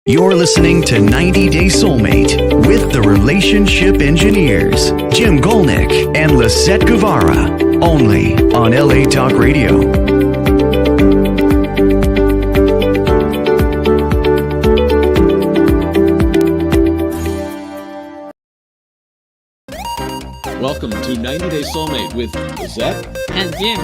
You're listening to 90 Day Soulmate with the Relationship Engineers, Jim Golnick and Lisett Guevara, only on LA Talk Radio. Welcome to 90 Day Soulmate with Lisett and Jim.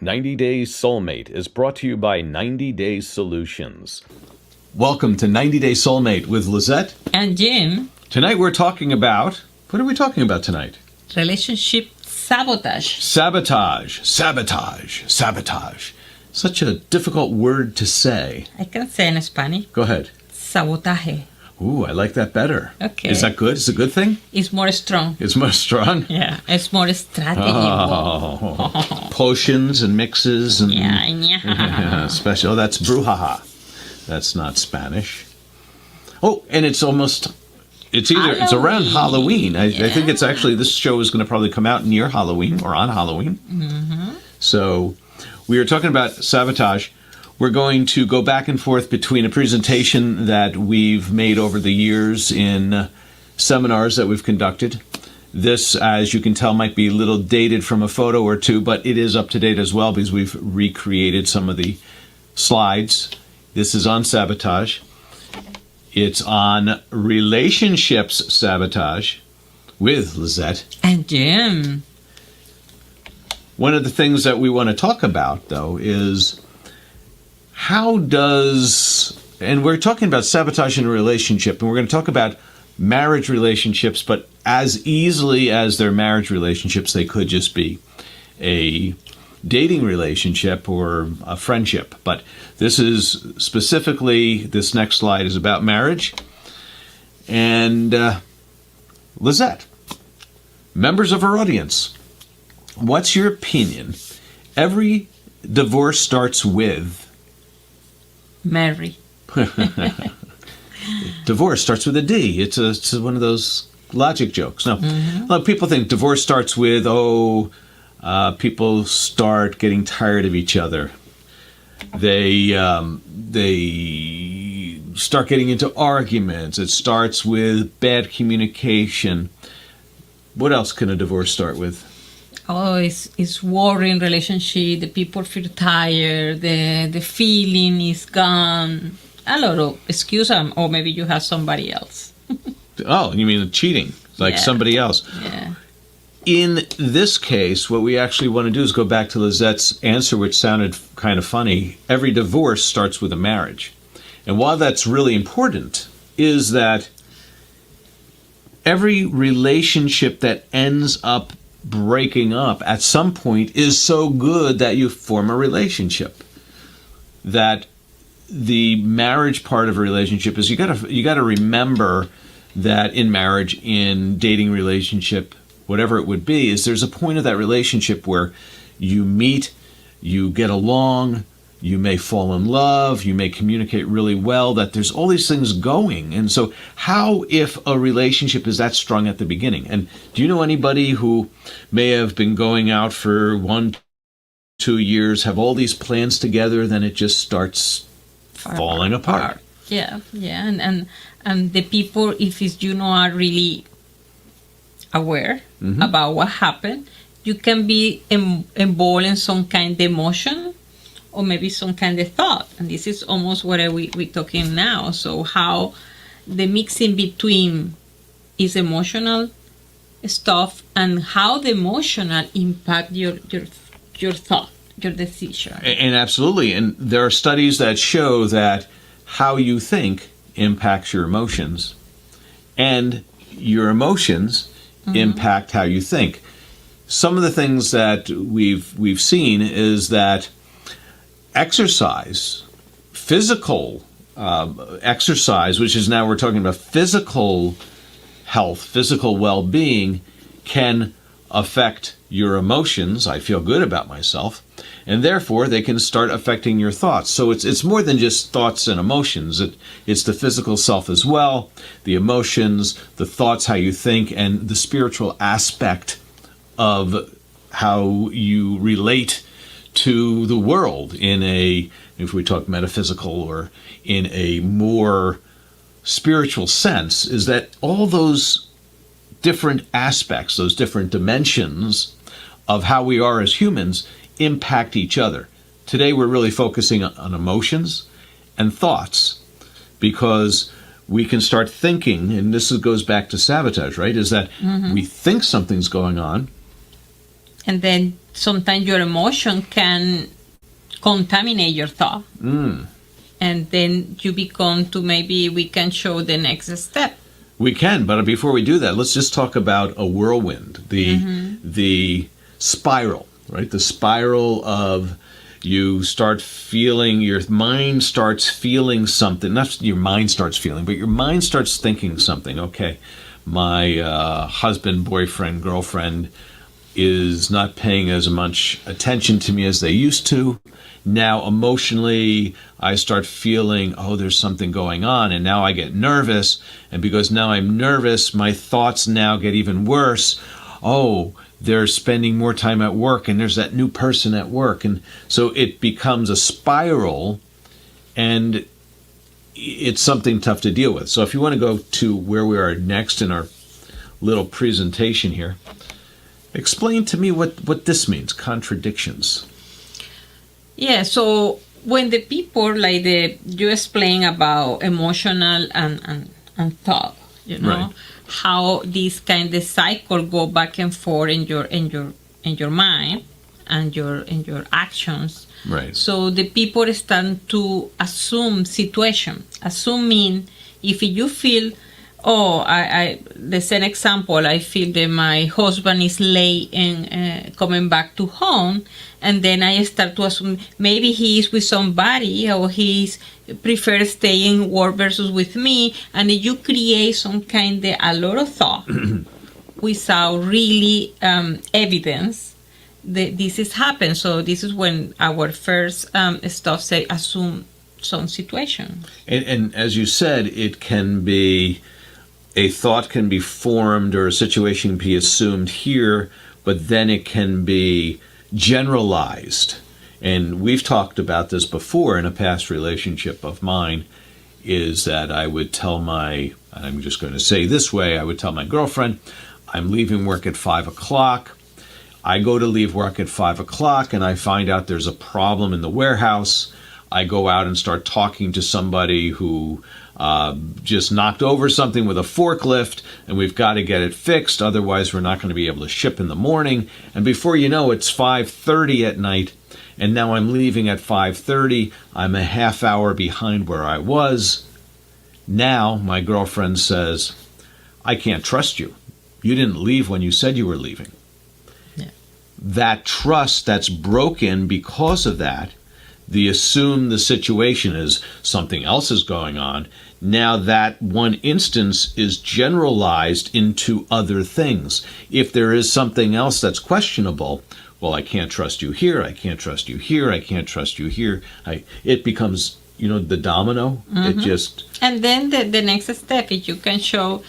90 Day Soulmate is brought to you by 90 Day Solutions. Welcome to 90 Day Soulmate with Lisett and Jim. Tonight we're talking about, what are we talking about tonight? Relationship sabotage. Sabotage. Such a difficult word to say. I can say in Spanish. Go ahead. Sabotage. Ooh, I like that better. Okay. Is that good? Is it a good thing? It's more strong. It's more strong? Yeah, it's more strategy. Potions and mixes and yeah. special. Oh, that's brouhaha. That's not Spanish. Oh, and it's around Halloween. I think it's actually, this show is going to probably come out near Halloween or on Halloween. Mm-hmm. So we are talking about sabotage. We're going to go back and forth between a presentation that we've made over the years in seminars that we've conducted. This, as you can tell, might be a little dated from a photo or two, but it is up to date as well because we've recreated some of the slides. This is on sabotage. It's on relationships sabotage with Lisett and Jim. One of the things that we want to talk about, though, is and we're talking about sabotage in a relationship, and we're going to talk about marriage relationships, but as easily as they're marriage relationships, they could just be a dating relationship or a friendship. But this is specifically, this next slide is about marriage. And Lisett, members of our audience, what's your opinion? Every divorce starts with Mary. Divorce starts with a D. It's one of those logic jokes. No, a lot of people think divorce starts with, people start getting tired of each other. They start getting into arguments. It starts with bad communication. What else can a divorce start with? Oh, it's war in relationship. The people feel tired. The feeling is gone. A lot of excuse them, or maybe you have somebody else. Oh, you mean cheating, like somebody else? Yeah. In this case, what we actually want to do is go back to Lisett's answer, which sounded kind of funny. Every divorce starts with a marriage. And while that's really important, is that every relationship that ends up breaking up at some point is so good that you form a relationship. That the marriage part of a relationship is you got to remember that in marriage, in dating relationship, whatever it would be, is there's a point of that relationship where you meet, you get along, you may fall in love, you may communicate really well, that there's all these things going. And so how if a relationship is that strong at the beginning? And do you know anybody who may have been going out for 1-2 years, have all these plans together, then it just starts falling apart? Yeah. And the people, if are really aware about what happened, you can be involved in some kind of emotion or maybe some kind of thought. And this is almost what we're talking now. So how the mixing between is emotional stuff and how the emotional impact your thought, your decision. And absolutely. And there are studies that show that how you think impacts your emotions, and your emotions impact how you think. Some of the things that we've seen is that exercise, physical exercise, which is now we're talking about physical health, physical well-being, can affect your emotions. I feel good about myself. And therefore, they can start affecting your thoughts. So it's more than just thoughts and emotions. It's the physical self as well, the emotions, the thoughts, how you think, and the spiritual aspect of how you relate to the world if we talk metaphysical or in a more spiritual sense, is that all those different aspects, those different dimensions of how we are as humans impact each other. Today we're really focusing on emotions and thoughts, because we can start thinking, and this goes back to sabotage, right? Is that we think something's going on. And then sometimes your emotion can contaminate your thought. And then you become to, maybe we can show the next step. We can, but before we do that, let's just talk about a whirlwind, the spiral, right? The spiral of you start feeling, your mind starts feeling something. Not your mind starts feeling, but your mind starts thinking something. Okay, my husband, boyfriend, girlfriend is not paying as much attention to me as they used to. Now emotionally, I start feeling, oh, there's something going on, and now I get nervous, and because now I'm nervous, my thoughts now get even worse. Oh, they're spending more time at work, and there's that new person at work, and so it becomes a spiral, and it's something tough to deal with. So if you want to go to where we are next in our little presentation here, explain to me what this means, contradictions. Yeah, so when the people, like you explain about emotional and thought, Right. how this kind of cycle go back and forth in your mind and your actions. Right. So the people start to assume situation. Assuming if you feel, let's say an example, I feel that my husband is late in coming back to home, and then I start to assume maybe he is with somebody, or he prefers staying work versus with me, and you create some kind of a lot of thought without really evidence that this is happened. So this is when our first stuff say assume some situation. And as you said, it can be, a thought can be formed or a situation can be assumed here, but then it can be generalized. And we've talked about this before in a past relationship of mine, is that I would tell I'm just going to say this way, I would tell my girlfriend, I'm leaving work at 5 o'clock. I go to leave work at 5 o'clock and I find out there's a problem in the warehouse. I go out and start talking to somebody who just knocked over something with a forklift, and we've got to get it fixed, otherwise we're not going to be able to ship in the morning. And before you know, it's 5:30 at night, and now I'm leaving at 5:30. I'm a half hour behind where I was. Now my girlfriend says, I can't trust you. You didn't leave when you said you were leaving. Yeah. That trust that's broken because of that, assume the situation is something else is going on. Now that one instance is generalized into other things. If there is something else that's questionable, well, I can't trust you here, I can't trust you here, I can't trust you here. It becomes, the domino. It just... And then the next step is you can show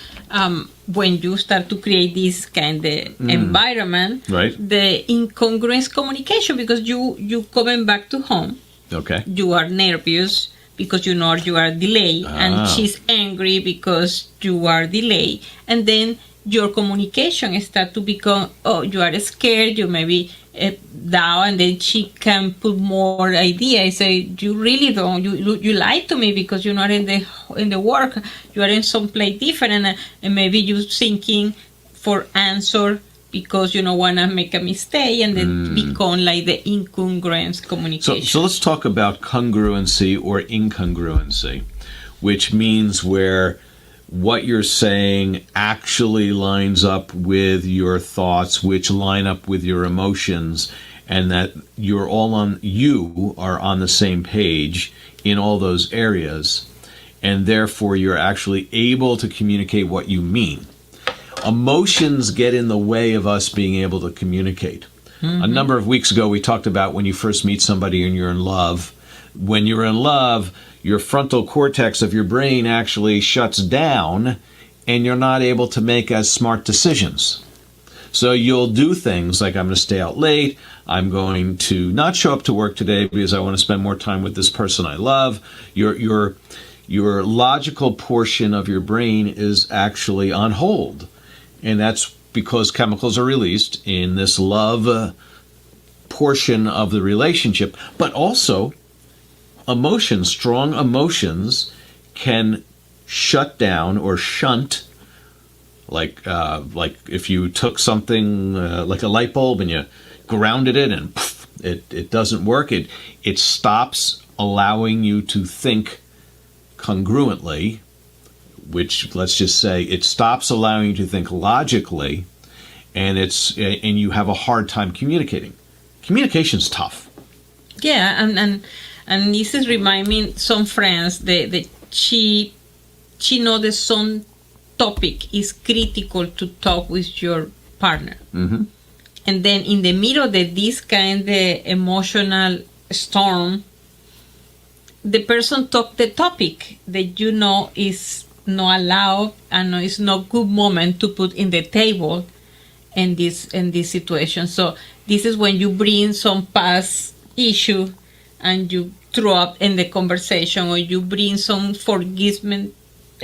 when you start to create this kind of environment, right, the incongruous communication, because you coming back to home. Okay. You are nervous because you know you are delayed, and she's angry because you are delayed, and then your communication start to become, you are scared, you maybe down, and then she can put more ideas. Say, you really don't, you lied to me because you're not in the work, you are in some place different, and maybe you thinking for answer because you don't want to make a mistake, and then become like the incongruence communication. So let's talk about congruency or incongruency, which means where what you're saying actually lines up with your thoughts, which line up with your emotions, and that you are on the same page in all those areas, and therefore you're actually able to communicate what you mean. emotions get in the way of us being able to communicate. A number of weeks ago, we talked about when you first meet somebody and you're in love. When you're in love, your frontal cortex of your brain actually shuts down and you're not able to make as smart decisions. So you'll do things like, I'm going to stay out late. I'm going to not show up to work today because I want to spend more time with this person I love. Your logical portion of your brain is actually on hold. And that's because chemicals are released in this love portion of the relationship. But also, emotions, strong emotions, can shut down or shunt. Like if you took something like a light bulb and you grounded it and poof, it doesn't work. It stops allowing you to think congruently, which, let's just say, it stops allowing you to think logically, and you have a hard time communicating. Communication's tough. Yeah, and this is reminding some friends that she knows that some topic is critical to talk with your partner. Mm-hmm. And then in the middle of this kind of emotional storm, the person talk the topic that you know is not allowed and it's not good moment to put in the table in this situation. So this is when you bring some past issue and you throw up in the conversation, or you bring some forgiveness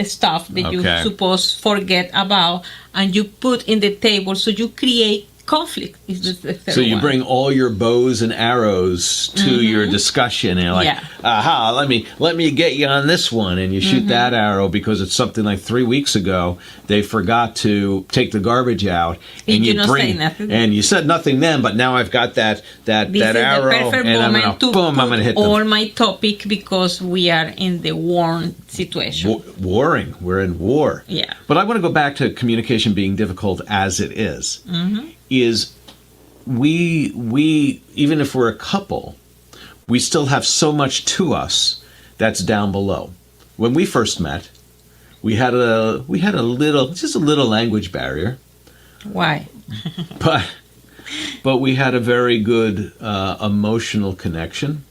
stuff that you suppose forget about and you put in the table, so you create conflict. Is the third so you one. bring all your bows and arrows to your discussion, and you're like, aha, let me get you on this one, and you shoot that arrow because it's something like 3 weeks ago they forgot to take the garbage out, and you don't say nothing. And you said nothing then, but now I've got that arrow, and I'm gonna hit all them. my topic because we are in the war situation. Warring, we're in war. Yeah. But I want to go back to communication being difficult as it is. Is we even if we're a couple, we still have so much to us that's down below. When we first met, we had a little language barrier. Why? but we had a very good emotional connection,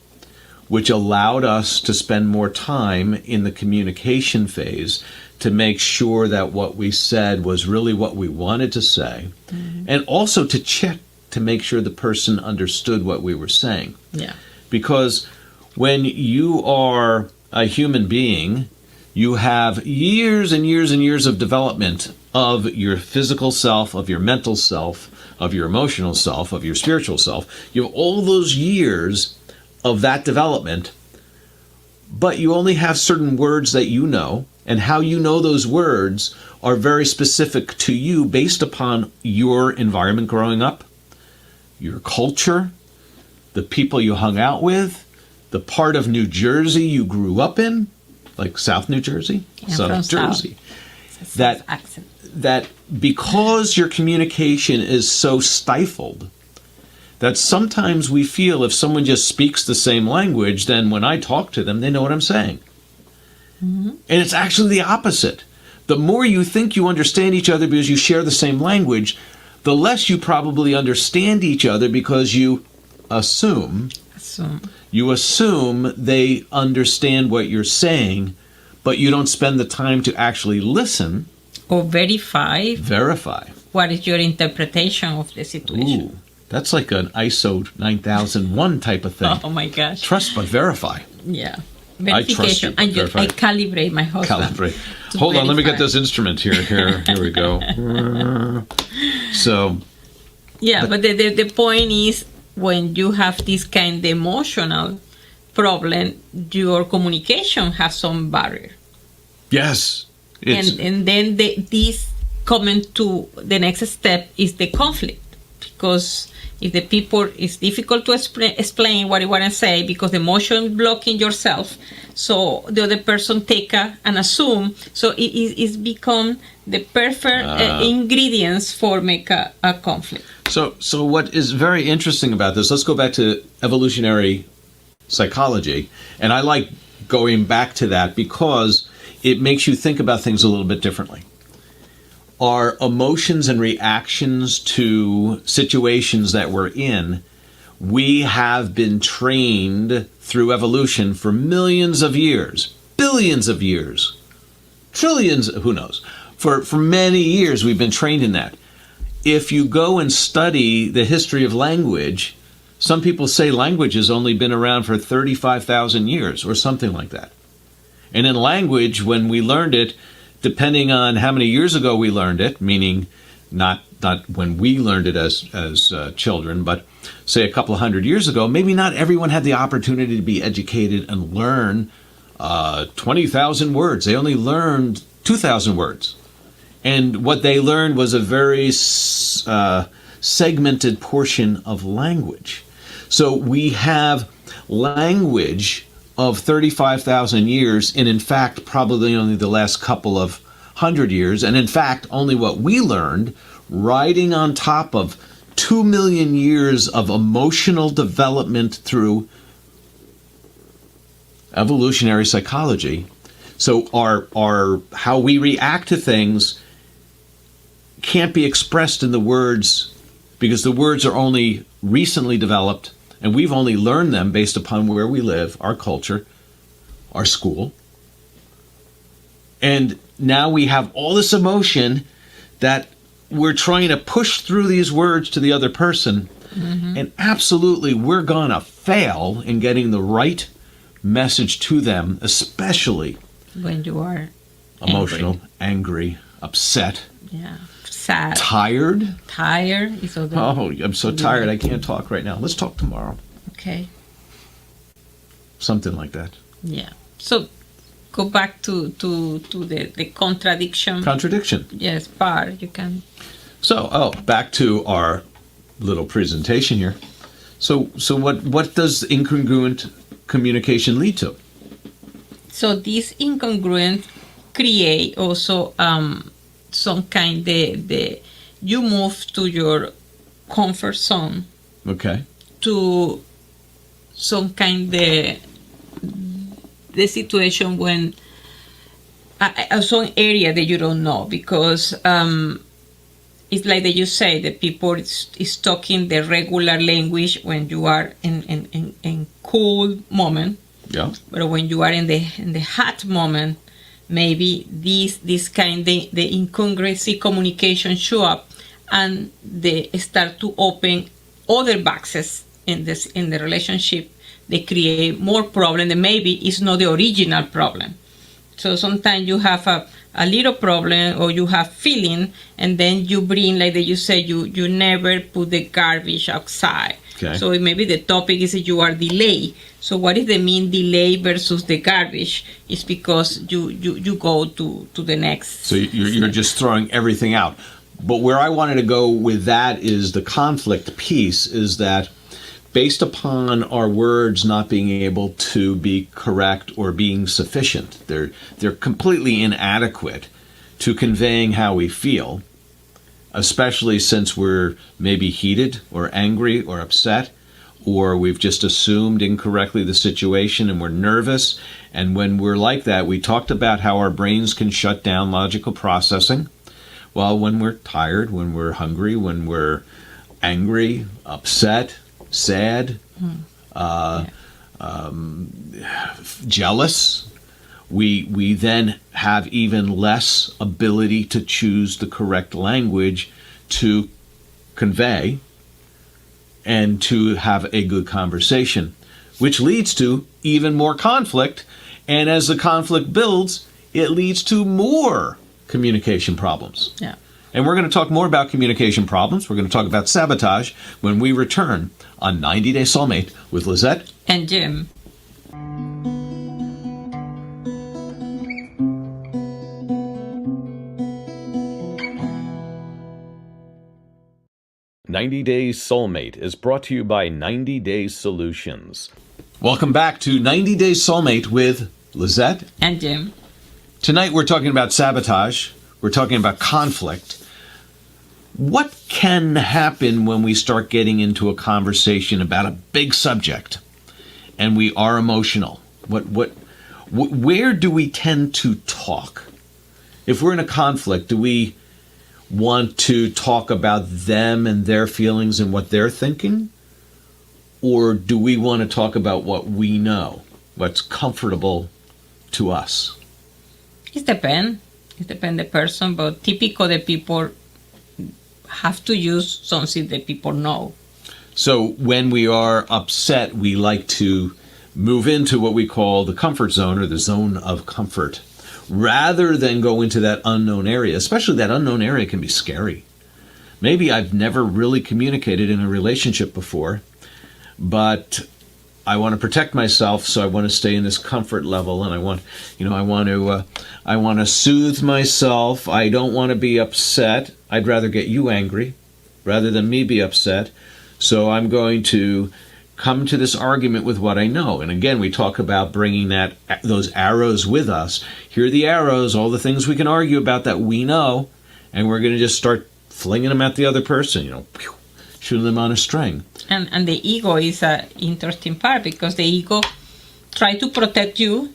which allowed us to spend more time in the communication phase to make sure that what we said was really what we wanted to say, and also to check to make sure the person understood what we were saying. Yeah. Because when you are a human being, you have years and years and years of development of your physical self, of your mental self, of your emotional self, of your spiritual self. You have all those years of that development, but you only have certain words that you know, and how you know those words are very specific to you based upon your environment growing up, your culture, the people you hung out with, the part of New Jersey you grew up in, like South New Jersey, South Jersey. That because your communication is so stifled, that sometimes we feel if someone just speaks the same language, then when I talk to them, they know what I'm saying. And it's actually the opposite. The more you think you understand each other because you share the same language, the less you probably understand each other because you assume they understand what you're saying, but you don't spend the time to actually listen or verify what is your interpretation of the situation. Ooh, that's like an ISO 9001 type of thing. Oh my gosh. Trust but verify. Yeah. Verification. I calibrate my husband. Hold on, let me get this instrument here. Here we go. So. Yeah, but the point is, when you have this kind of emotional problem, your communication has some barrier. Yes. And then this coming to the next step is the conflict, because if the people, it's difficult to explain what you want to say because the emotion blocking yourself, so the other take and assume, so it's become the perfect ingredients for make a conflict. So what is very interesting about this, let's go back to evolutionary psychology, and I like going back to that because it makes you think about things a little bit differently. our emotions and reactions to situations that we're in, we have been trained through evolution for millions of years, billions of years, trillions, who knows? For many years we've been trained in that. If you go and study the history of language, some people say language has only been around for 35,000 years or something like that. And in language, when we learned it, depending on how many years ago we learned it, meaning not when we learned it as children, but say a couple of hundred years ago, maybe not everyone had the opportunity to be educated and learn 20,000 words. They only learned 2,000 words. And what they learned was a very segmented portion of language. So we have language of 35,000 years, and in fact, probably only the last couple of hundred years, and in fact, only what we learned, riding on top of 2 million years of emotional development through evolutionary psychology. So our how we react to things can't be expressed in the words, because the words are only recently developed, and we've only learned them based upon where we live, our culture, our school. And now we have all this emotion that we're trying to push through these words to the other person. Mm-hmm. And absolutely, we're going to fail in getting the right message to them, especially when you are emotional, angry, upset. Yeah. Sad. Tired. Tired. Oh, I'm so tired. I can't talk right now. Let's talk tomorrow. Okay. Something like that. Yeah. So go back to the contradiction. Contradiction. Yes, part. You can. So, back to our little presentation here. So what does incongruent communication lead to? So this incongruent create also some kind of you move to your comfort zone. Okay. To some kind of the situation when some area that you don't know, because it's like that you say that people is talking the regular language when you are in cool moment. Yeah. But when you are in the hot moment, maybe this kind of the incongruency communication show up, and they start to open other boxes in the relationship. They create more problem, and maybe it's not the original problem. So sometimes you have a little problem, or you have feeling, and then you bring, like you say, you never put the garbage outside. Okay. So maybe the topic is that you are delayed. So what is the mean delay versus the garbage? It's because you go to the next. So you're just throwing everything out. But where I wanted to go with that is the conflict piece, is that based upon our words not being able to be correct or being sufficient, they're completely inadequate to conveying how we feel, especially since we're maybe heated or angry or upset, or we've just assumed incorrectly the situation and we're nervous. And when we're like that, we talked about how our brains can shut down logical processing. Well, when we're tired, when we're hungry, when we're angry, upset, sad, jealous, we then have even less ability to choose the correct language to convey and to have a good conversation, which leads to even more conflict. And as the conflict builds, it leads to more communication problems. Yeah. And we're going to talk more about communication problems. We're going to talk about sabotage when we return on 90 Day Soulmate with Lisett and Jim. "90 Days Soulmate" is brought to you by 90 Days Solutions. Welcome back to 90 Days Soulmate with Lisett and Jim. Tonight we're talking about sabotage. We're talking about conflict. What can happen when we start getting into a conversation about a big subject and we are emotional? Where do we tend to talk? If we're in a conflict, do we want to talk about them and their feelings and what they're thinking? Or do we want to talk about what we know, what's comfortable to us? It depends. It depends the person, but typical the people have to use something that people know. So when we are upset, we like to move into what we call the comfort zone or the zone of comfort, rather than go into that unknown area. Especially that unknown area can be scary. Maybe I've never really communicated in a relationship before, but I want to protect myself, so I want to stay in this comfort level, and I want to soothe myself. I don't want to be upset. I'd rather get you angry rather than me be upset. So I'm going to come to this argument with what I know. And again, we talk about bringing those arrows with us. Here are the arrows, all the things we can argue about that we know, and we're going to just start flinging them at the other person, shooting them on a string. And the ego is an interesting part, because the ego try to protect you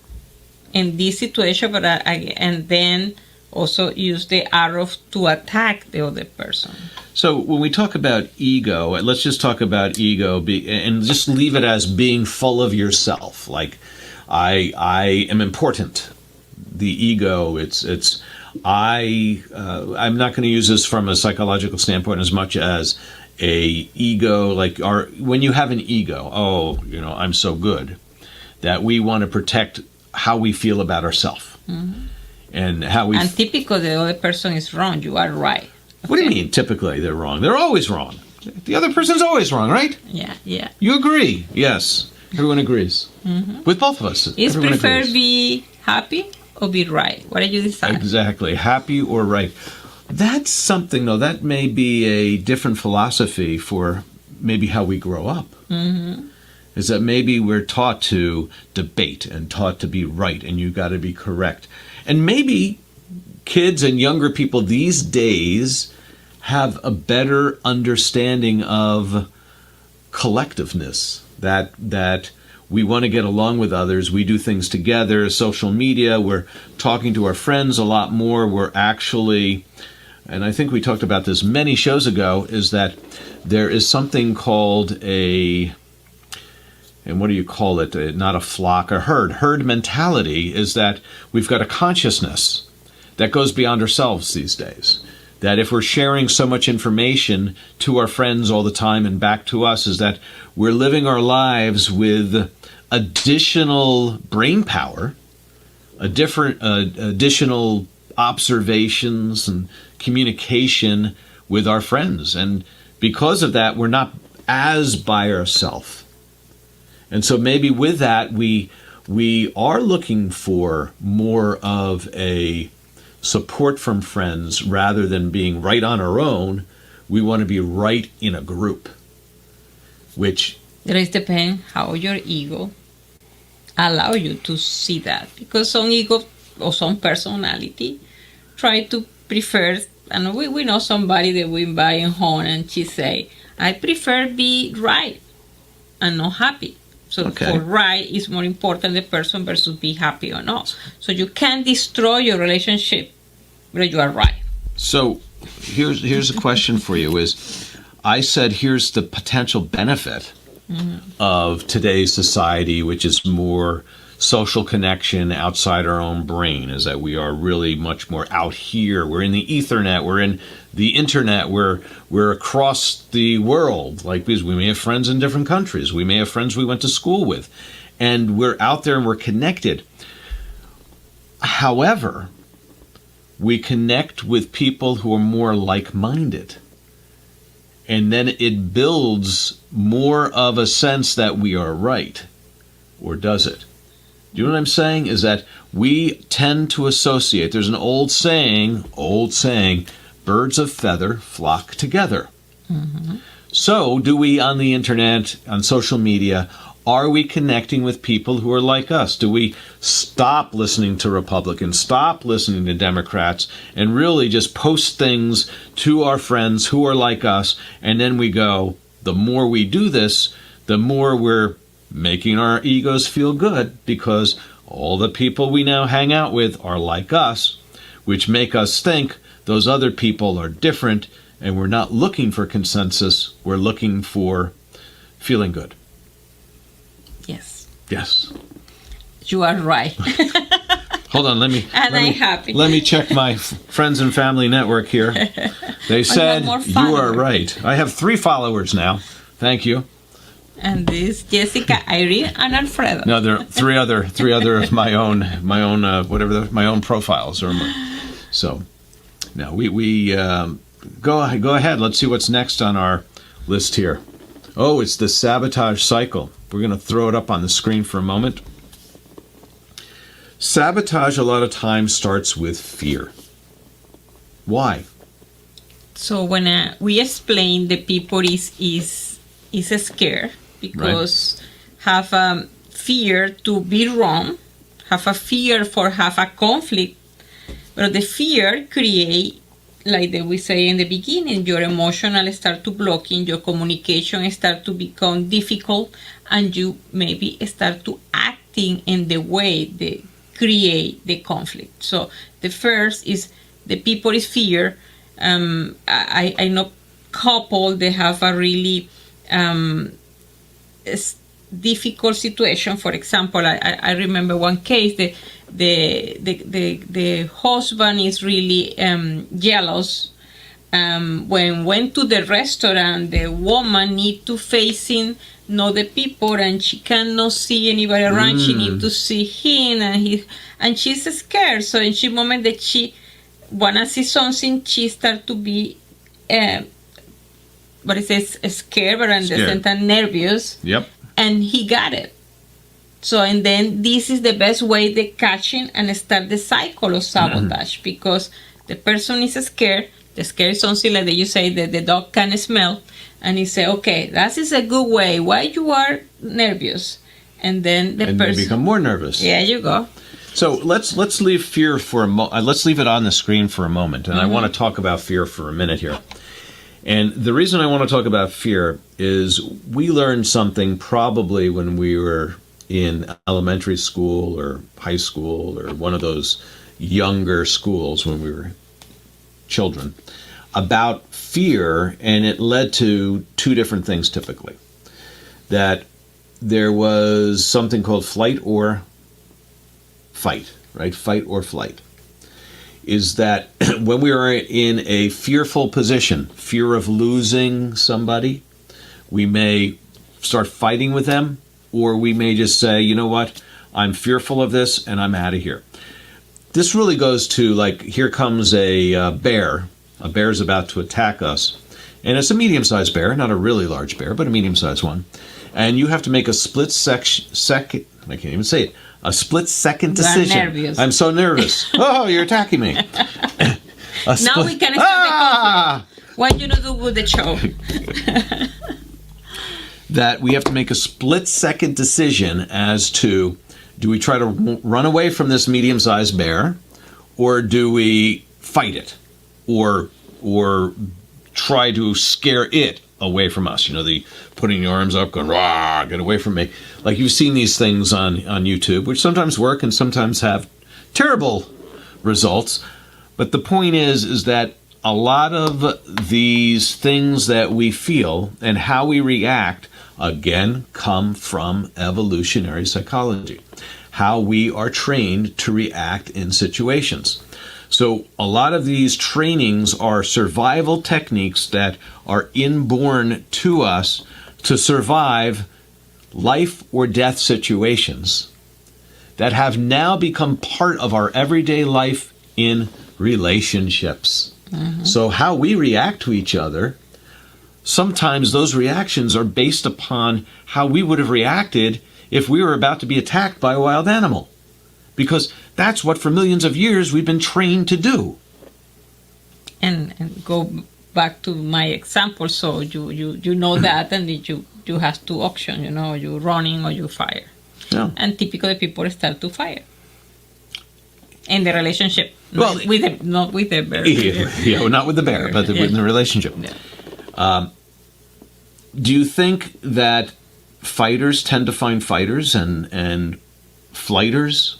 in this situation, but and then also use the arrow to attack the other person. So when we talk about ego, let's just talk about ego and just leave it as being full of yourself. Like, I am important. The ego, I'm not going to use this from a psychological standpoint as much as a ego, like when you have an ego, I'm so good, that we want to protect how we feel about ourselves. Mm-hmm. And typically the other person is wrong, you are right. Okay. What do you mean typically they're wrong? They're always wrong. The other person's always wrong, right? Yeah. You agree? Yes. Everyone agrees. Mm-hmm. With both of us. Is prefer be happy or be right? What do you decide? Exactly. Happy or right. That's something, though, that may be a different philosophy for maybe how we grow up. Mm-hmm. Is that maybe we're taught to debate and taught to be right, and you got to be correct. And maybe kids and younger people these days have a better understanding of collectiveness, that we want to get along with others. We do things together. Social media, we're talking to our friends a lot more. We're actually, and I think we talked about this many shows ago, is that there is something called and what do you call it? Not a flock, a herd. Herd mentality is that we've got a consciousness that goes beyond ourselves these days. That if we're sharing so much information to our friends all the time and back to us, is that we're living our lives with additional brain power, additional observations and communication with our friends. And because of that, we're not as by ourselves. And so maybe with that, we are looking for more of a support from friends rather than being right on our own. We want to be right in a group, which... It depends how your ego allow you to see that. Because some ego or some personality try to prefer, and we know somebody that we invite home and she say, I prefer be right and not happy. So okay. For right is more important the person versus be happy or not. So you can destroy your relationship where you are right. So here's a question for you is, I said here's the potential benefit of today's society, which is more social connection outside our own brain, is that we are really much more out here. We're in the Ethernet, we're in the internet, we're across the world. Like, because we may have friends in different countries, we may have friends we went to school with, and we're out there and we're connected. However, we connect with people who are more like-minded. And then it builds more of a sense that we are right. Or does it? Do you know what I'm saying? Is that we tend to associate. There's an old saying, birds of feather flock together. Mm-hmm. So do we on the internet, on social media, are we connecting with people who are like us? Do we stop listening to Republicans, stop listening to Democrats, and really just post things to our friends who are like us? And then we go, the more we do this, the more we're making our egos feel good, because all the people we now hang out with are like us, which make us think those other people are different, and we're not looking for consensus. We're looking for feeling good. Yes. Yes. You are right. Hold on, let me. And let I'm me, happy. Let me check my friends and family network here. They said more you followers. are right. I have 3 followers now. Thank you. And this Jessica, Irene, and Alfredo. No, there are three other of my own my own profiles so. Now we go ahead. Let's see what's next on our list here. Oh, it's the sabotage cycle. We're going to throw it up on the screen for a moment. Sabotage a lot of times starts with fear. Why? So when we explain the people is scared because have a fear to be wrong, have a fear for have a conflict, but the fear create, like we say in the beginning, your emotional start to blocking, your communication start to become difficult, and you maybe start to acting in the way they create the conflict. So the first is the people is fear. I know couple they have a really difficult situation. For example, I remember one case. The husband is really jealous. When went to the restaurant, the woman need to facing know the people, and she cannot see anybody around. She need to see him, and she's scared. So in the moment that she wanna see something, she start to be what it says scared, but at the same time nervous. Yep. And he got it. So, and then this is the best way they catching and start the cycle of sabotage because the person is scared. The scare is something like that you say that the dog can smell, and he say, okay, that is a good way. Why you are nervous? And then the person they become more nervous. Yeah, you go. So let's leave fear for let's leave it on the screen for a moment, and I want to talk about fear for a minute here. And the reason I want to talk about fear is we learned something probably when we were in elementary school or high school or one of those younger schools when we were children about fear, and it led to 2 different things typically. That there was something called flight or fight, right? Fight or flight. Is that when we are in a fearful position, fear of losing somebody, we may start fighting with them, or we may just say, you know what, I'm fearful of this and I'm out of here. This really goes to like, here comes a bear. A bear's about to attack us. And it's a medium-sized bear, not a really large bear, but a medium-sized one. And you have to make a second, I can't even say it, a split-second decision. I'm nervous. I'm so nervous. Oh, you're attacking me. Now we can start the conflict. What you do with the show? That we have to make a split-second decision as to, do we try to run away from this medium-sized bear, or do we fight it, or try to scare it away from us? You know, the putting your arms up, going, rah, get away from me. Like you've seen these things on YouTube, which sometimes work and sometimes have terrible results. But the point is that a lot of these things that we feel and how we react, again, come from evolutionary psychology. How we are trained to react in situations. So a lot of these trainings are survival techniques that are inborn to us to survive life or death situations that have now become part of our everyday life in relationships. Mm-hmm. So how we react to each other, sometimes those reactions are based upon how we would have reacted if we were about to be attacked by a wild animal. Because that's what for millions of years we've been trained to do. And go back to my example, so you know that, and you have 2 options, you know, you running or you fire. Yeah. And typically people start to fire. In the relationship. Well, not with the bear. Yeah, well, not with the bear, but in the relationship. Yeah. Do you think that fighters tend to find fighters and flighters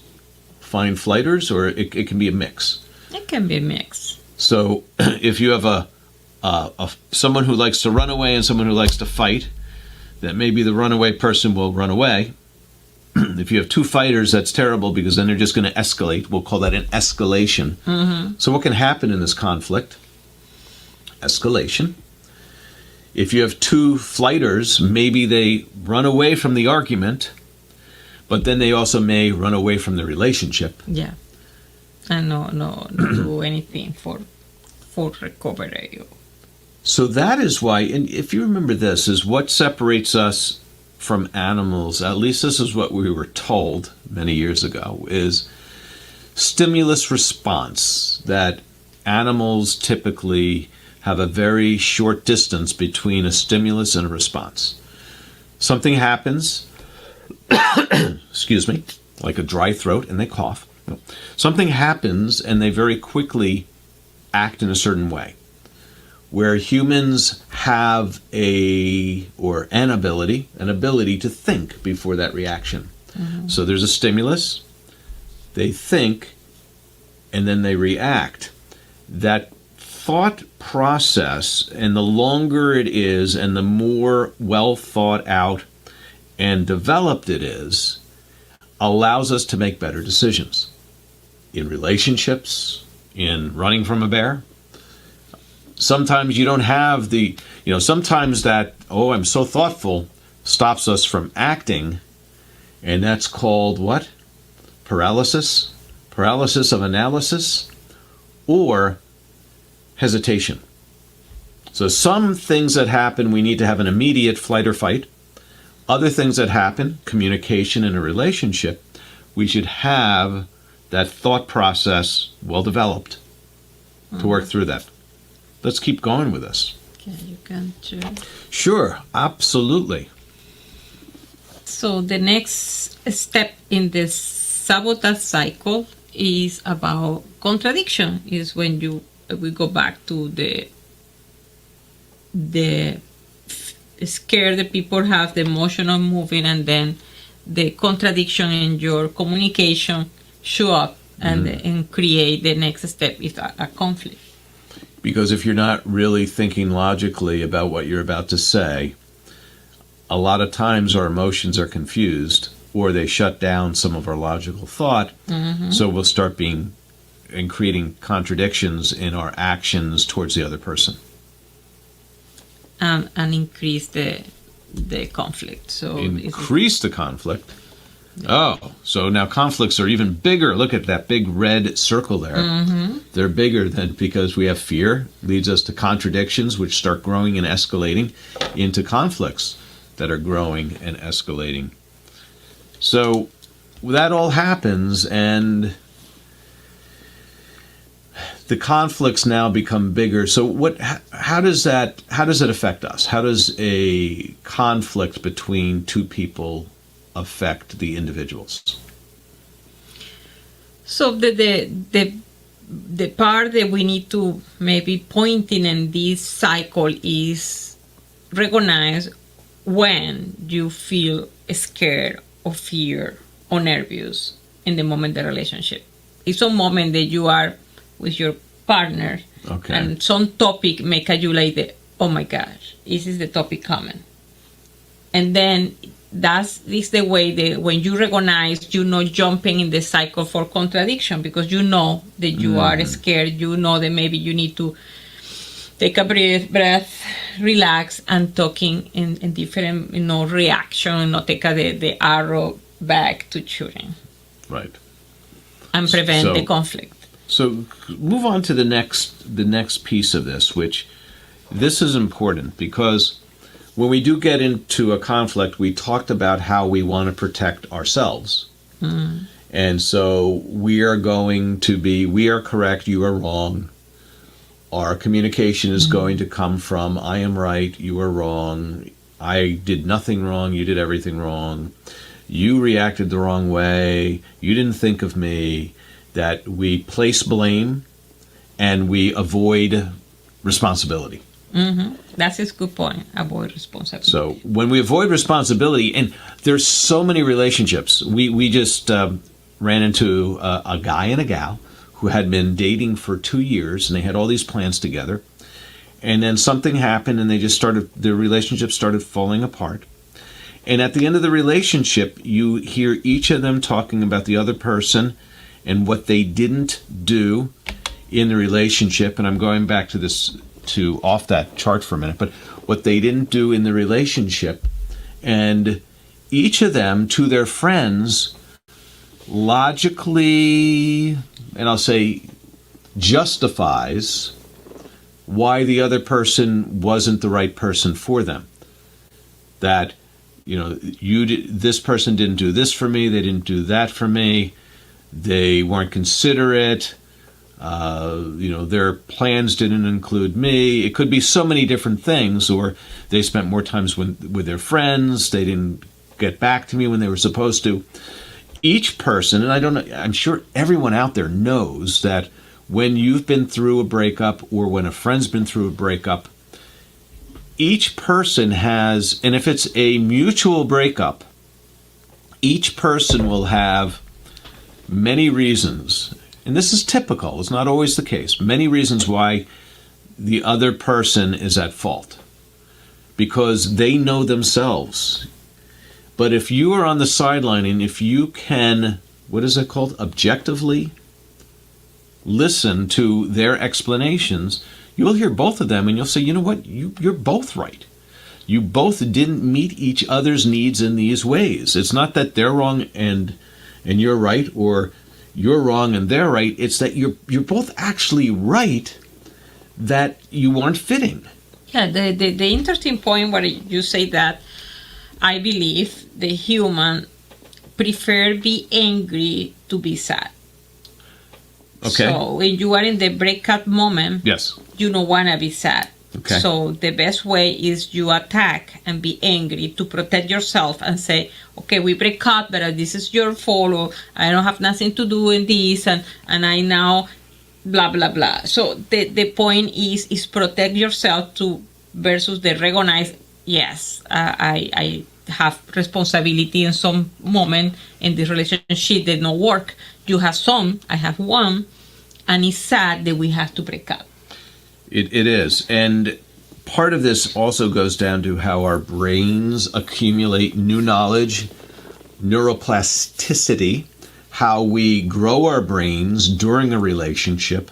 find flighters, or it can be a mix? It can be a mix. So if you have someone who likes to run away and someone who likes to fight, that maybe the runaway person will run away. If you have two fighters, that's terrible because then they're just going to escalate. We'll call that an escalation. So what can happen in this conflict? Escalation. If you have two fighters, maybe they run away from the argument, but then they also may run away from the relationship. Yeah. And no do anything for recovery. So that is why, and if you remember this, is what separates us from animals, at least this is what we were told many years ago, is stimulus response, that animals typically have a very short distance between a stimulus and a response. Something happens, excuse me, like a dry throat, and they cough. Something happens, and they very quickly act in a certain way. Where humans have an ability to think before that reaction. So there's a stimulus, they think, and then they react. That thought process, and the longer it is, and the more well thought out and developed it is, allows us to make better decisions. In relationships, in running from a bear. Sometimes you don't have sometimes that, I'm so thoughtful, stops us from acting, and that's called what? Paralysis? Paralysis of analysis? Or hesitation. So some things that happen, we need to have an immediate flight or fight. Other things that happen, communication in a relationship, we should have that thought process well developed to work through that. Let's keep going with this. Okay, you can too. Sure, absolutely. So the next step in this sabotage cycle is about contradiction. Is when we go back to the scare that people have, the emotional moving, and then the contradiction in your communication show up and create the next step is a conflict. Because if you're not really thinking logically about what you're about to say, a lot of times our emotions are confused or they shut down some of our logical thought. So we'll start creating contradictions in our actions towards the other person. And increase the conflict. So increase the conflict. Oh, so now conflicts are even bigger. Look at that big red circle there. They're bigger because we have fear, leads us to contradictions, which start growing and escalating into conflicts that are growing and escalating. So that all happens, and the conflicts now become bigger. So how does that affect us? How does a conflict between two people affect the individuals? So the part that we need to maybe point in this cycle is recognize when you feel scared or fear or nervous in the moment of the relationship. It's a moment that you are with your partner, and some topic make you like, oh my gosh, this is the topic coming. And then this is the way that when you recognize, you're not jumping in the cycle for contradiction, because you know that you are scared, you know that maybe you need to take a breath, relax, and talking in different reaction, and not take the arrow back to shooting. Right. And prevent the conflict. So move on to the next piece of this, which this is important, because when we do get into a conflict, we talked about how we want to protect ourselves. And so we are correct, you are wrong. Our communication is going to come from, I am right, you are wrong. I did nothing wrong, you did everything wrong. You reacted the wrong way, you didn't think of me. That we place blame and we avoid responsibility. That's a good point. Avoid responsibility. So when we avoid responsibility, and there's so many relationships. We just ran into a guy and a gal who had been dating for 2 years, and they had all these plans together. And then something happened, and their relationship started falling apart. And at the end of the relationship, you hear each of them talking about the other person and what they didn't do in the relationship. And I'm going back to off that chart for a minute, but what they didn't do in the relationship. And each of them, to their friends, logically, and I'll say justifies why the other person wasn't the right person for them. That, this person didn't do this for me, they didn't do that for me, they weren't considerate, their plans didn't include me. It could be so many different things, or they spent more times with their friends, they didn't get back to me when they were supposed to. Each person, and I'm sure everyone out there knows that when you've been through a breakup or when a friend's been through a breakup, each person has, and if it's a mutual breakup, each person will have many reasons, and this is typical, it's not always the case, many reasons why the other person is at fault. Because they know themselves. But if you are on the sideline and if you can, what is it called, objectively listen to their explanations, you'll hear both of them and you'll say, you know what, you're both right. You both didn't meet each other's needs in these ways. It's not that they're wrong and you're right, or you're wrong and they're right. It's that you're both actually right, that you weren't fitting. Yeah, the interesting point where you say that, I believe the human prefer be angry to be sad. Okay. So when you are in the breakup moment, yes, you don't want to be sad. Okay. So the best way is you attack and be angry to protect yourself and say, okay, we break up, but this is your fault, or I don't have nothing to do in this, and I now blah, blah, blah. So the point is protect yourself versus the recognize, yes, I have responsibility in some moment in this relationship that not work. You have some, I have one, and it's sad that we have to break up. It is. And part of this also goes down to how our brains accumulate new knowledge, neuroplasticity, how we grow our brains during a relationship,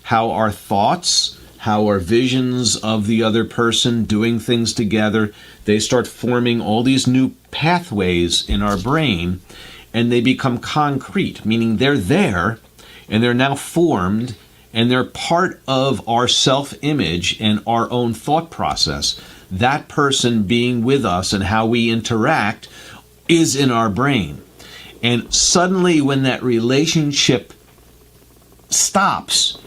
how our thoughts, how our visions of the other person doing things together, they start forming all these new pathways in our brain, and they become concrete, meaning they're there, and they're now formed, and they're part of our self-image and our own thought process. That person being with us and how we interact is in our brain. And suddenly when that relationship stops,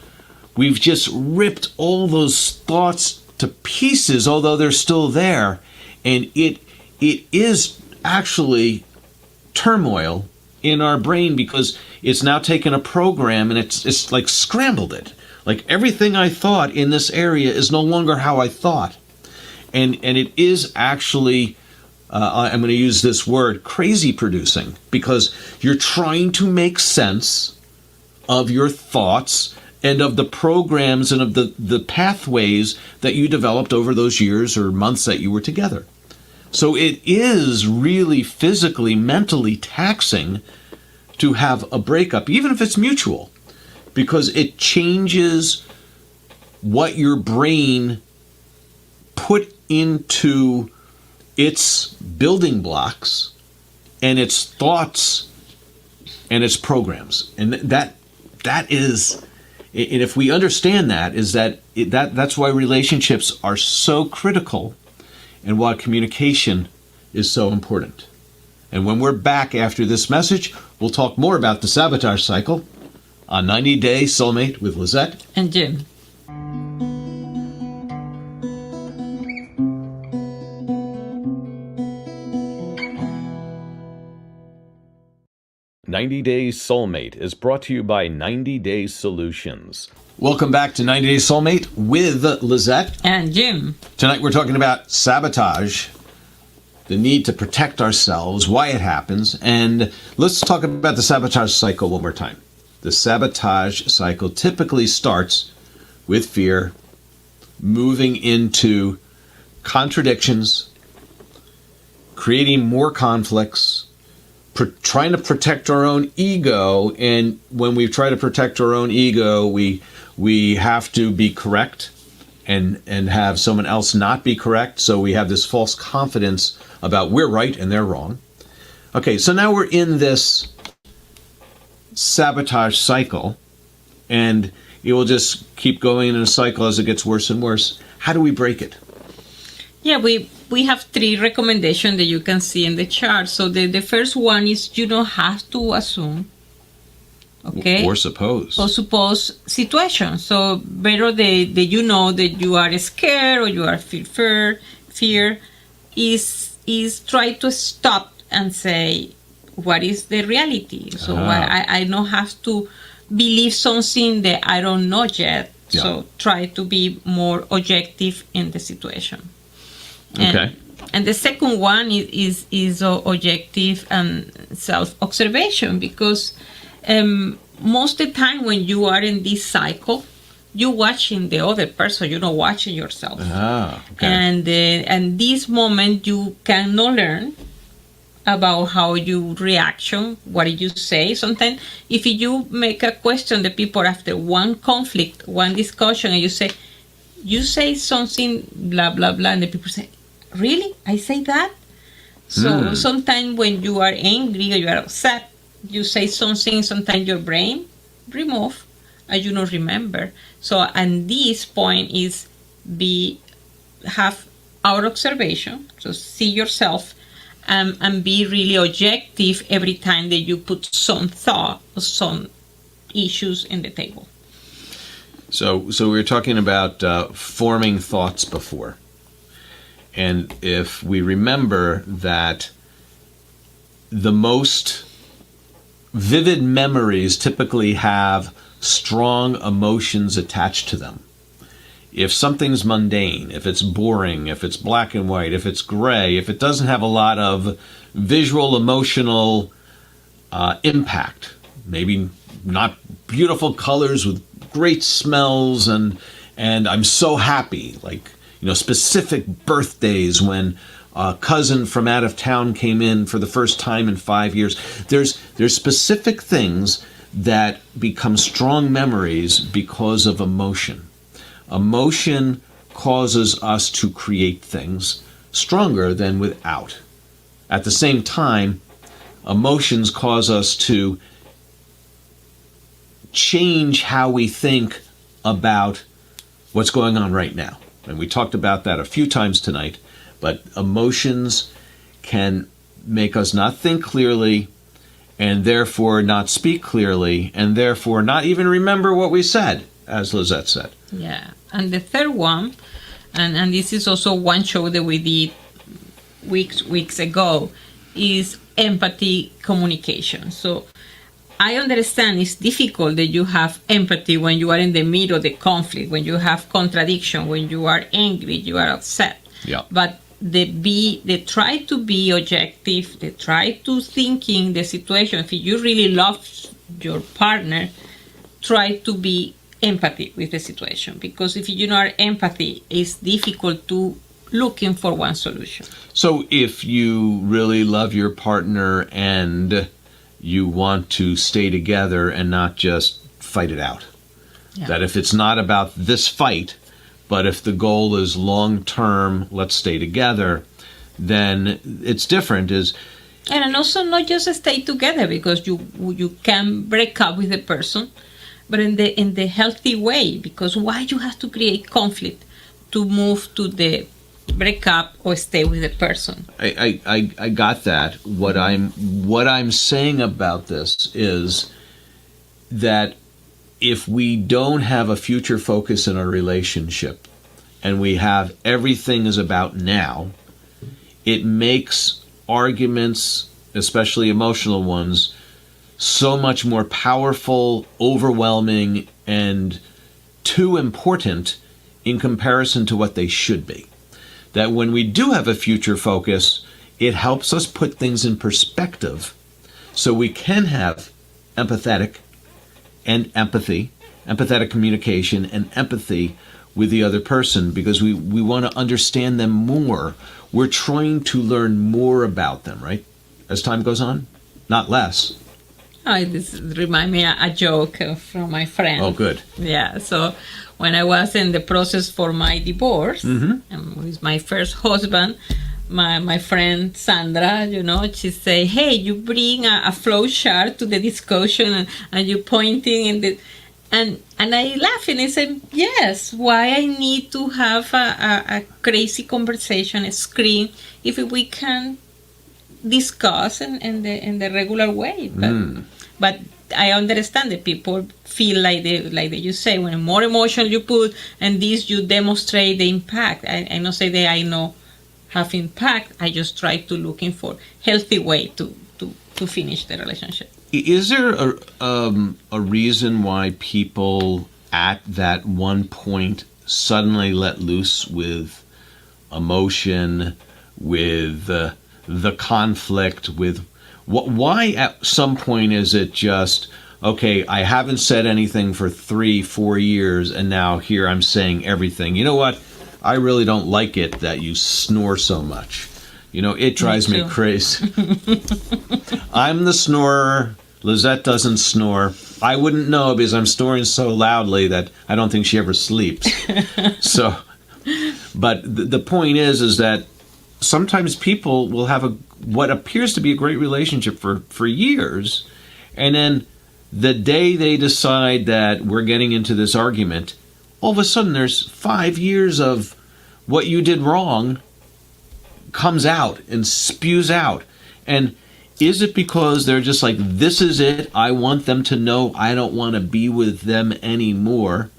we've just ripped all those thoughts to pieces, although they're still there. And it is actually turmoil in our brain, because it's now taken a program and it's like scrambled it. Like everything I thought in this area is no longer how I thought. And it is actually, I'm going to use this word, crazy producing, because you're trying to make sense of your thoughts and of the programs and of the pathways that you developed over those years or months that you were together. So it is really physically, mentally taxing to have a breakup, even if it's mutual, because it changes what your brain put into its building blocks and its thoughts and its programs. And that is, and if we understand that, is that's why relationships are so critical and why communication is so important. And when we're back after this message, we'll talk more about the sabotage cycle on 90 Day Soulmate with Lisett and Jim. "90 Day Soulmate" is brought to you by 90 Day Solutions. Welcome back to 90 Day Soulmate with Lisett and Jim. Tonight we're talking about sabotage, the need to protect ourselves, why it happens, and let's talk about the sabotage cycle one more time. The sabotage cycle typically starts with fear, moving into contradictions, creating more conflicts, trying to protect our own ego. And when we try to protect our own ego, we have to be correct and have someone else not be correct. So we have this false confidence about we're right and they're wrong. Okay, so now we're in this sabotage cycle, and it will just keep going in a cycle as it gets worse and worse. How do we break it? Yeah, we have 3 recommendations that you can see in the chart. So the first one is you don't have to assume, okay? Or suppose. Or suppose situation. So better that you know that you are scared or you are fear is try to stop and say, what is the reality? So I don't have to believe something that I don't know yet. Yeah. So try to be more objective in the situation. Okay. And the second one is objective and self-observation, because most of the time when you are in this cycle, you're watching the other person, you're not watching yourself. Okay. And this moment you cannot learn about how you reaction, what did you say. Sometimes if you make a question the people after one conflict, one discussion, and you say something blah blah blah, and the people say, really, I say that? So sometimes when you are angry or you are upset, you say something, sometimes your brain remove and you don't remember. So and this point is have our observation, so see yourself and be really objective every time that you put some thought or some issues in the table. So we were talking about forming thoughts before. And if we remember that the most vivid memories typically have strong emotions attached to them. If something's mundane, if it's boring, if it's black and white, if it's gray, if it doesn't have a lot of visual, emotional impact, maybe not beautiful colors with great smells and I'm so happy, like, specific birthdays when a cousin from out of town came in for the first time in 5 years. There's specific things that become strong memories because of emotion. Emotion causes us to create things stronger than without. At the same time, emotions cause us to change how we think about what's going on right now. And we talked about that a few times tonight, but emotions can make us not think clearly and therefore not speak clearly and therefore not even remember what we said, as Lisett said. Yeah. And the third one, and this is also one show that we did weeks ago, is empathy communication. So I understand it's difficult that you have empathy when you are in the middle of the conflict, when you have contradiction, when you are angry, you are upset. Yeah. But they try to be objective, they try to thinking the situation. If you really love your partner, try to be empathy with the situation, because if you don't have empathy, it's difficult to looking for one solution. So if you really love your partner and you want to stay together and not just fight it out, that if it's not about this fight, but if the goal is long term, let's stay together, then it's different. And also not just stay together, because you can break up with the person, but in the healthy way, because why you have to create conflict to move to the break up or stay with the person? I got that. What I'm saying about this is that if we don't have a future focus in our relationship and we have everything is about now, it makes arguments, especially emotional ones, so much more powerful, overwhelming, and too important in comparison to what they should be. That when we do have a future focus, it helps us put things in perspective so we can have empathetic and empathy, empathetic communication and empathy with the other person, because we want to understand them more. We're trying to learn more about them, right? As time goes on, not less. Oh, this reminds me a joke from my friend. Oh, good. Yeah, so when I was in the process for my divorce with my first husband, my friend Sandra, she say, hey, you bring a flow chart to the discussion and you pointing in the... And I laugh and I said, yes, why I need to have a crazy conversation, a screen, if we can discuss in the regular way. But I understand that people feel like you say, when more emotion you put and this, you demonstrate the impact. I not say that I know have impact. I just try to looking for healthy way to finish the relationship. Is there a reason why people at that one point suddenly let loose with emotion, with the conflict, with why at some point is it just, okay, I haven't said anything for 3-4 years and now here I'm saying everything. You know what? I really don't like it that you snore so much. It drives me crazy. I'm the snorer. Lisett doesn't snore. I wouldn't know because I'm snoring so loudly that I don't think she ever sleeps. So, but the point is that sometimes people will have what appears to be a great relationship for years, and then the day they decide that we're getting into this argument, all of a sudden there's 5 years of what you did wrong comes out and spews out. And is it because they're just like, this is it, I want them to know I don't want to be with them anymore?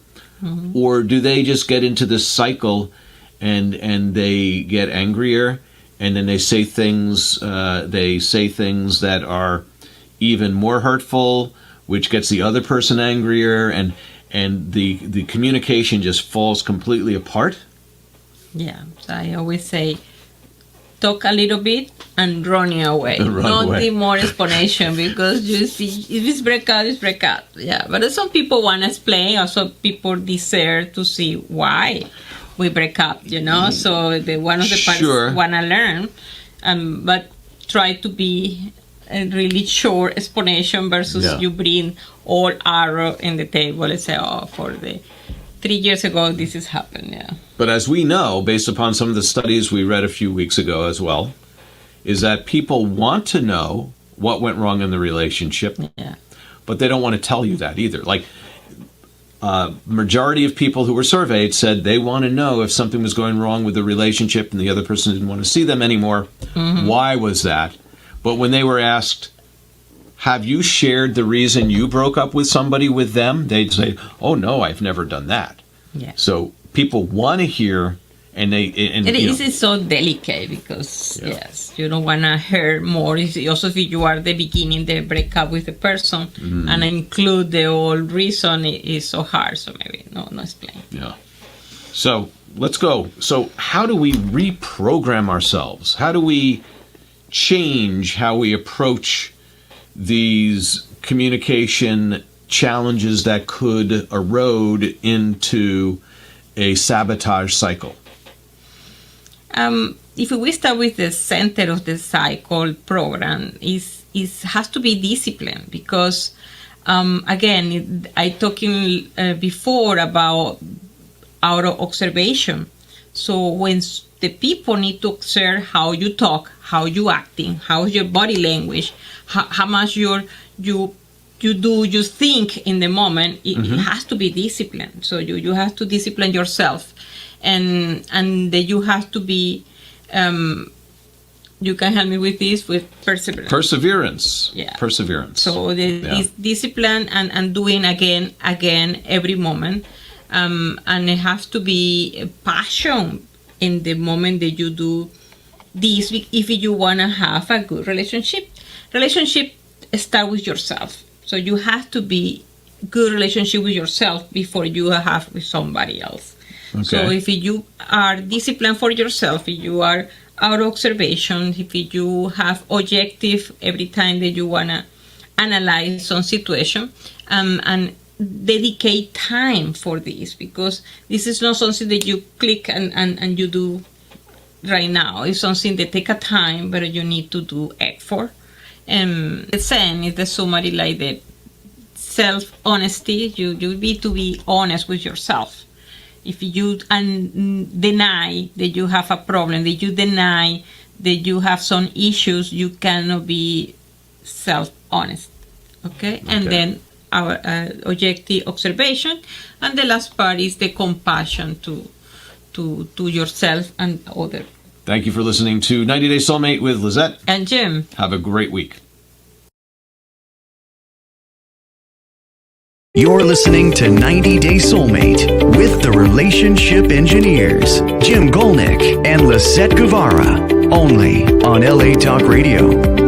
Or do they just get into this cycle and they get angrier and then they say things that are even more hurtful, which gets the other person angrier, and the communication just falls completely apart? Yeah, so I always say, talk a little bit and running away. Not the more explanation, because you see, if it's break out, it's break out. Yeah, but some people want to explain. Also, people deserve to see why we break up, So one of the parties want to learn, but try to be a really short explanation versus you bring all arrow in the table and say, oh, for the 3 years ago, this has happened, yeah. But as we know, based upon some of the studies we read a few weeks ago as well, is that people want to know what went wrong in the relationship, but they don't want to tell you that either. Like, majority of people who were surveyed said they want to know if something was going wrong with the relationship and the other person didn't want to see them anymore. Why was that? But when they were asked, have you shared the reason you broke up with somebody with them? They'd say, oh, no, I've never done that. Yeah. So people want to hear, and it is so delicate because, you don't want to hear more. Also, if you are the beginning, the breakup with the person, and include the whole reason, is so hard. So maybe no explain. Yeah. So let's go. So how do we reprogram ourselves? How do we change how we approach these communication challenges that could erode into a sabotage cycle? If we start with the center of the cycle program, is has to be discipline, because again, I talking before about our observation. So when the people need to observe how you talk, how you acting, how your body language, how much you think in the moment, it has to be disciplined. So you have to discipline yourself, and that you have to be you can help me with this, with perseverance. Perseverance. So this discipline and doing again every moment, and it has to be a passion in the moment that you do this, if you want to have a good relationship start with yourself. So you have to be good relationship with yourself before you have with somebody else. Okay. So if you are disciplined for yourself, if you are out of observation, if you have objective every time that you want to analyze some situation and dedicate time for this, because this is not something that you click and you do right now. It's something that take a time, but you need to do effort. And the same is the summary, like the self-honesty. You need to be honest with yourself. If you deny that you have a problem, that you deny that you have some issues, you cannot be self-honest. Okay? And then our objective observation. And the last part is the compassion to yourself and others. Thank you for listening to 90 Day Soulmate with Lisett and Jim. Have a great week. You're listening to 90 Day Soulmate with the Relationship Engineers, Jim Golnick and Lisett Guevara, only on LA Talk Radio.